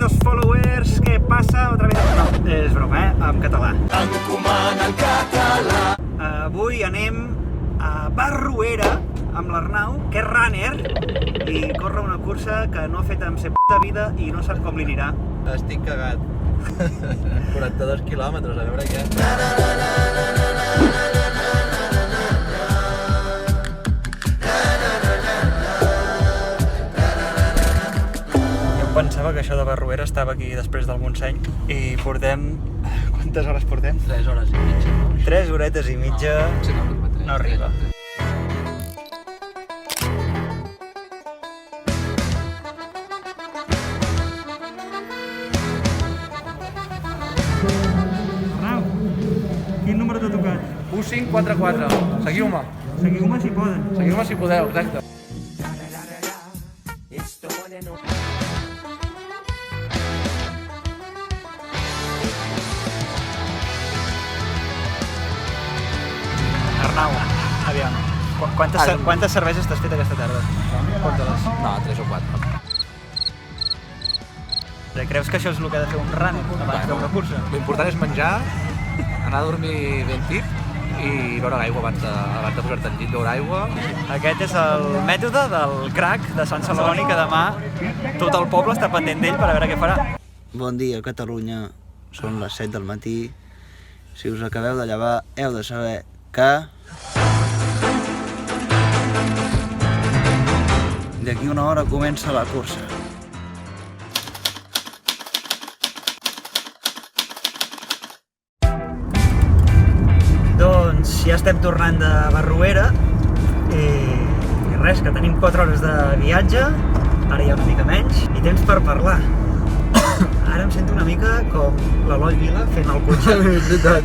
queridos followers, ¿qué pasa? Otra vez... No, és broma, en català. Encomana en català. Avui anem a Barruera amb l'Arnau, que és runner, i corre una cursa que no ha fet en sa puta vida i no sap com li anirà. Estic cagat. 42 quilòmetres, a veure què. Pensava que això de Barruera estava aquí després del Montseny i portem... Quantes hores portem? 3 hores i mitja. 3 horetes i mitja... No arriba. Arnau, quin número t'ha tocat? 1544. Seguiu-me. Seguiu-me si poden. Seguiu-me si podeu, exacte. Arnau, aviam, quantes cerveses t'has fet aquesta tarda? Compte-les. No, 3 o 4. Creus que això és el que ha de fer un runner abans de fer una cursa? L'important és menjar, anar a dormir ben tip i beure aigua abans de posar-te al llit, beure aigua. Aquest és el mètode del crack de Sant Celoni, que demà tot el poble està pendent d'ell per a veure què farà. Bon dia, Catalunya. Són les 7 del matí. Si us acabeu de llevar, heu de saber que... d'aquí una hora comença la cursa. Doncs ja estem tornant de Barruera i res, que tenim 4 hores de viatge, ara hi ha una mica menys, i temps per parlar. Ara em sento una mica com l'Eloi Vila fent el cotxe. És veritat.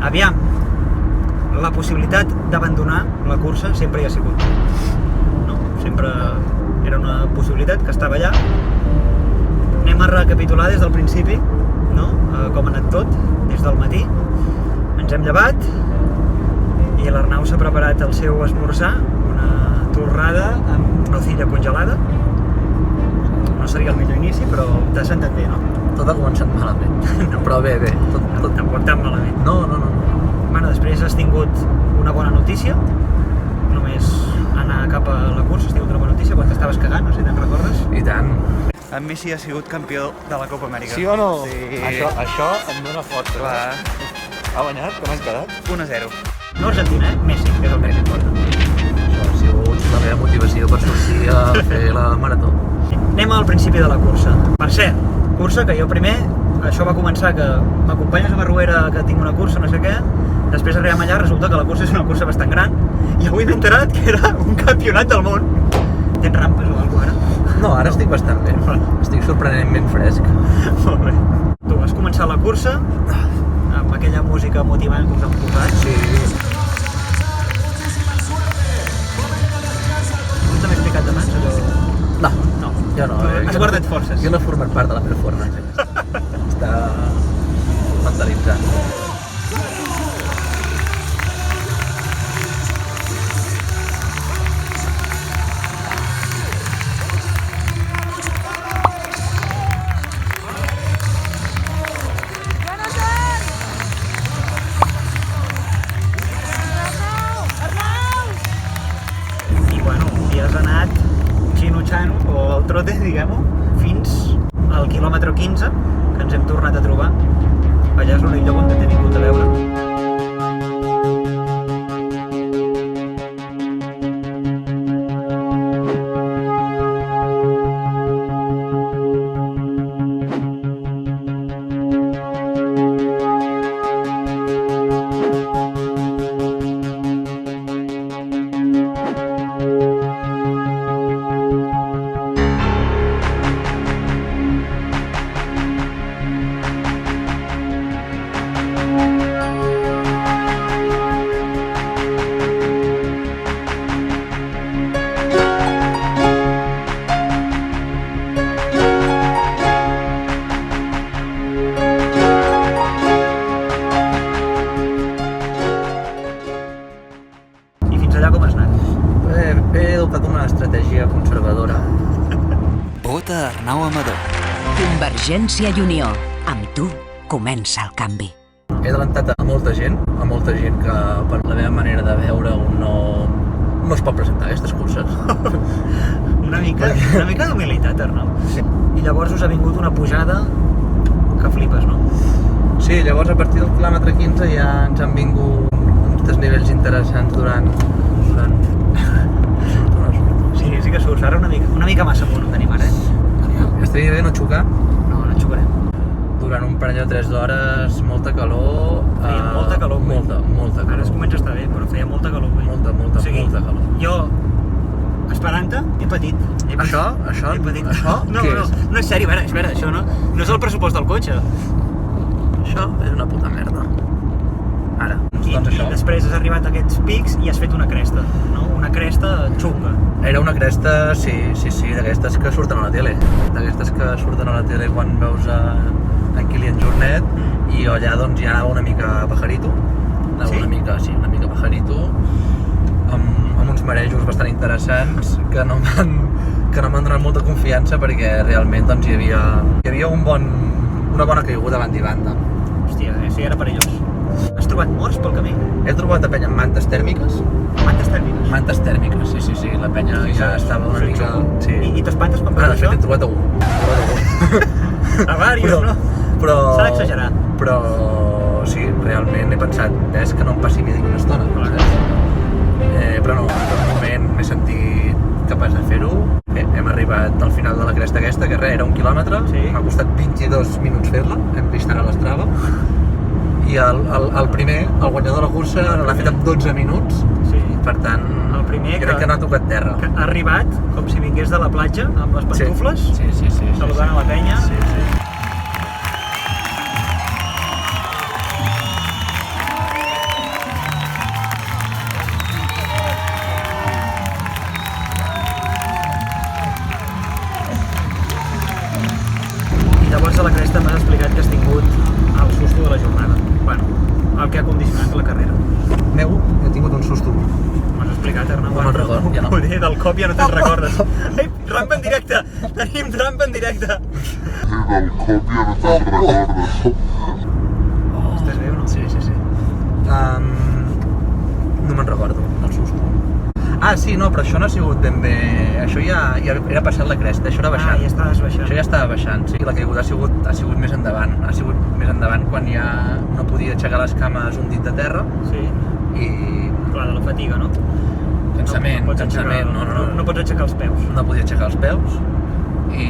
Aviam, la possibilitat d'abandonar la cursa sempre hi ha sigut. No? Sempre era una possibilitat que estava allà. Anem a recapitular des del principi, no? Com ha anat tot, des del matí. Ens hem llevat i l'Arnau s'ha preparat el seu esmorzar, una torrada amb nocilla congelada. No seria el millor inici, però t'ha sentat bé, no? Tot ha començat malament. No. Però bé. Tot tampoc tan malament. No. Bueno, després has tingut una bona notícia, només anar cap a la cursa has tingut una bona notícia quan t'estaves cagant, no sé si te'n recordes. I tant. En Messi ha sigut campió de la Copa Amèrica. Sí o no? Sí. Això em dóna força. Clar. Ha guanyat? Com has quedat? 1-0. No Argentina, Messi, que és el més important. Això ha sigut la meva motivació per sortir a fer la marató. Anem al principi de la cursa. Per cert, cursa que jo primer, això va començar que m'acompanyes a Barruera, que tinc una cursa, no sé què, després arribem allà, resulta que la cursa és una cursa bastant gran, i avui m'he enterat que era un campionat del món. Tens rampes o alguna cosa ara? No, ara estic bastant bé. Estic sorprenentment fresc. Molt bé. Tu has començat la cursa amb aquella música motivant que us han posat. Sí. Tu també has picat de mans, allò? No, No. jo no. Has guardat forces. Jo no he format part de la performance. Està mentalitzant. I bueno, i has anat xino-xano, o el trote, diguem-ho, fins al quilòmetre 15, que ens hem tornat a trobar. Allà és l'únic lloc on t'he vingut a veure. He adoptat una estratègia conservadora Escolta Arnau Amador. Convergència i Unió. Amb tu comença el canvi. He adelantat a molta gent que per la meva manera de veure-ho no es pot presentar a aquestes curses. Una mica d'humilitat, Arnau. Sí. I llavors us ha vingut una pujada que flipes, no? Sí, llavors a partir del quilòmetre 15 ja ens han vingut uns desnivells interessants durant... Sí que surts. Ara una mica massa amunt ho tenim ara, Estaria bé no xocar. No xocarem. Durant un parell o 3 d'hores, molta calor... Feia molta calor avui. Molta calor. Ara es comença a estar bé, però feia molta calor avui. Molta calor. Jo, esperant-te, he patit. Això? He patit. No, què és? No, és seri, espera, això no és el pressupost del cotxe. Això és una puta merda. Ara, I després has arribat a aquests pics i has fet una cresta, no? Una cresta xunga. Era una cresta, sí, d'aquestes que surten a la tele. D'aquestes que surten a la tele quan veus en Kilian Jornet i allà doncs ja anava una mica pajarito. Sí? Una mica pajarito, amb uns marejos bastant interessants que no m'han donat molta confiança perquè realment doncs, hi havia una bona caiguda banda i banda. Hòstia, això ja era perillós. Has trobat morts pel camí? He trobat a penya amb mantes tèrmiques. Mantes tèrmiques? Mantes tèrmiques, sí, la penya ja estava una mica... Sí. I t'espantes quan De veus fet, això? he trobat un. A vàrios, no? S'ha d'exagerar. Però sí, realment he pensat, ves que no em passi midi una estona. Però no, en tot moment m'he sentit capaç de fer-ho. Hem arribat al final de la cresta aquesta, que res, era 1 quilòmetre. Sí. M'ha costat 22 minuts fer-la, hem vist ara l'Strava. I el primer, el guanyador de la cursa, l'ha fet en 12 minuts. Sí. Per tant, El primer crec que no ha tocat terra. Que ha arribat com si vingués de la platja, amb les pantufles, Sí. saludant a la penya. Sí. I llavors a la cresta m'has explicat que has tingut el susto de la jornada. Bueno, el que ha condicionat la carrera. He tingut un susto. M'has explicat, Arnau. No me'n recordo, ja no. Joder, del cop ja no te'n recordes. Ei, rampa en directe! Tenim rampa en directe! Estàs bé o no? Sí. No me'n recordo, el susto. Sí, no, però això no ha sigut ben bé... Això ja era passat la cresta, això era baixant. Ja estaves baixant. Això ja estava baixant, sí. La caiguda ha sigut més endavant. Ha sigut més endavant quan ja no podia aixecar les cames un dit de terra. Sí. I... Clar, de la fatiga, no? Cansament. No pots aixecar els peus. No podia aixecar els peus i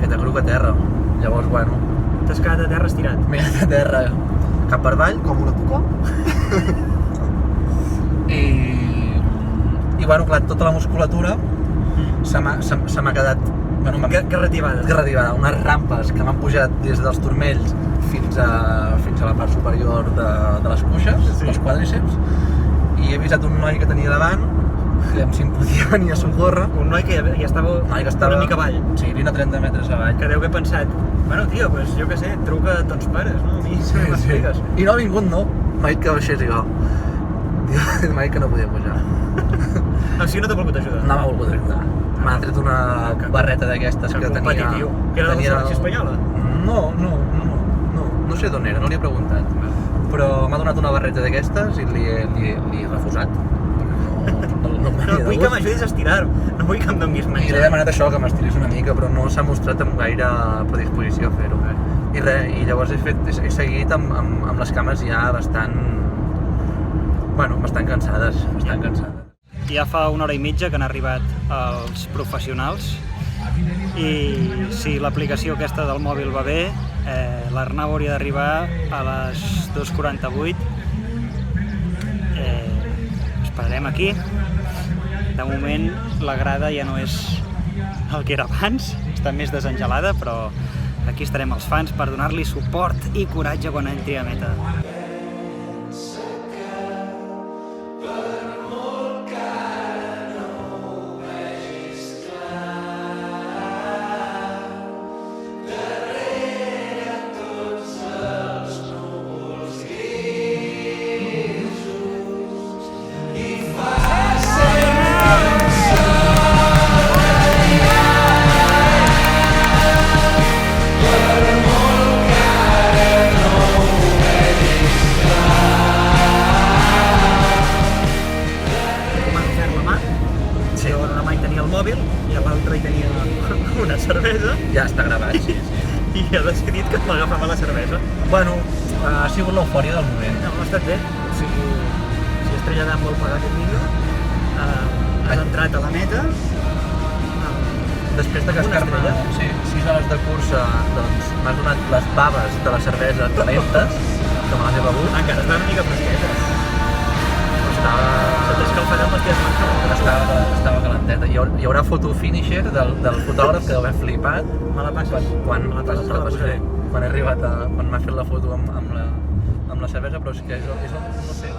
que t'acruca a terra. Llavors, bueno... T'has quedat a terra estirat. M'he quedat a terra cap per avall, com una cuca. I bueno, clar, tota la musculatura se m'ha quedat... Bueno, garrativada. Unes rampes que m'han pujat des dels turmells fins a la part superior de les cuixes, dels quàdriceps, i he visat un noi que tenia davant, que si em podia venir a socórrer. Un noi que ja estava una mica avall. Sí, 20 o 30 metres avall. Que deu haver pensat, bueno, tio, pues jo què sé, truca a tons pares, no? A mi m'expliques. I no ha vingut, no. M'ha dit que baixés igual. M'ha dit que no podia pujar. O sigui, no t'ha volgut ajudar? No m'ha volgut ajudar. M'ha tret una barreta d'aquestes que tenia... Competitiu. Que era de la selecció espanyola? No sé d'on era, no li he preguntat. Però m'ha donat una barreta d'aquestes i li he refusat. No vull que m'ajudis a estirar, no vull que em donis I menjar. li he demanat això, que m'estiris una mica, però no s'ha mostrat amb gaire predisposició a fer-ho. I llavors he seguit amb les cames ja bastant cansades, Ja fa 1 hora i mitja que han arribat els professionals i si l'aplicació aquesta del mòbil va bé, l'Arnau hauria d'arribar a les 2:48. Esperarem aquí. De moment la grada ja no és el que era abans, està més desengelada, però aquí estarem els fans per donar-li suport i coratge quan entri a meta. mòbil i a l'altre hi tenia una cervesa Ja està gravat, sí. i ha decidit que m'agafava la cervesa. Bueno, ha sigut l'eufòria del moment. No, ha estat bé. O sigui, si Estrella Damm vol pagar aquest vídeo, has entrat a la meta. Després de cascar-me 6 hores de cursa, doncs m'has donat les baves de la cervesa calentes, que me les he begut. Encara estan una mica fresquetes. Estava... Se t'ha escalfat amb les teves mans. Estava calenteta. Hi haurà foto finisher del fotògraf que deu haver flipat Me la passes? quan Me la passes, te la posaré. he arribat quan m'ha fet la foto amb la cervesa, però és que no sé,